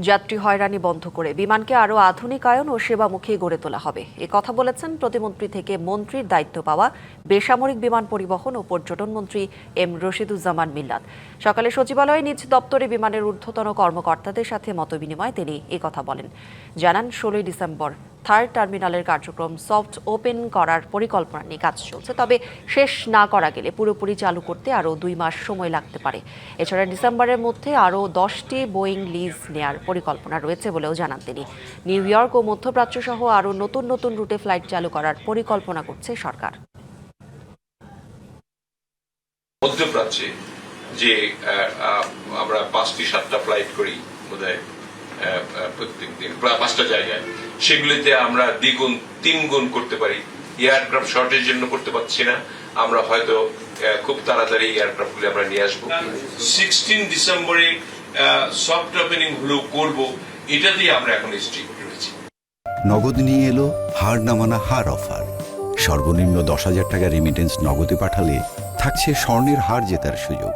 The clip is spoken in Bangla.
যাত্রী হয়রানি বন্ধ করে বিমানকে আরও আধুনিকায়ন ও সেবামুখী গড়ে তোলা হবে এ কথা বলেছেন প্রতিমন্ত্রী থেকে মন্ত্রীর দায়িত্ব পাওয়া বেসামরিক বিমান পরিবহন ও পর্যটন মন্ত্রী এম রশিদুজ্জামান মিল্লাত। সকালে সচিবালয়ে নিজ দপ্তরে বিমানের ঊর্ধ্বতন কর্মকর্তাদের সাথে মতবিনিময়ে তিনি এ কথা বলেন। জানান 16 ডিসেম্বর থার্ড টার্মিনালের কার্যক্রম সফট ওপেন করার পরিকল্পনা নিয়ে কাজ চলছে, তবে শেষ না করা গেলে পুরোপুরি চালু করতে আরও 2 মাস সময় লাগতে পারে। এছাড়া ডিসেম্বরের মধ্যে আরও 10টি বোয়িং লিজ নেয়ার পরিকল্পনা রয়েছে বলেও জানান তিনি। নিউ ইয়র্ক ও মধ্যপ্রাচ্য সহ আরও নতুন নতুন রুটে ফ্লাইট চালু করার পরিকল্পনা করছে সরকার। মধ্যপ্রাচ্যে যে আমরা 5টি 7টা ফ্লাইট করি বোধহয় প্রত্যেক দিন প্রায় 5টা জায়গায়, সেগুলিতে আমরা দ্বিগুণ 3 গুণ করতে পারি। এয়ারক্রাফট শর্টের জন্য করতে পারছি না, আমরা হয়তো খুব তাড়াতাড়ি এয়ারক্রাফটগুলি আমরা নিয়ে আসবো। 16 ডিসেম্বরে সফট ওপেনিং হলো করব, এটা দিয়ে আমরা এখন স্ট্রিক্ট রয়েছি। নগদ নিয়ে এলো হার না মানা হার অফার। সর্বনিম্ন 10,000 টাকা রেমিটেন্স নগদে পাঠালে থাকছে স্বর্ণের হার জেতার সুযোগ।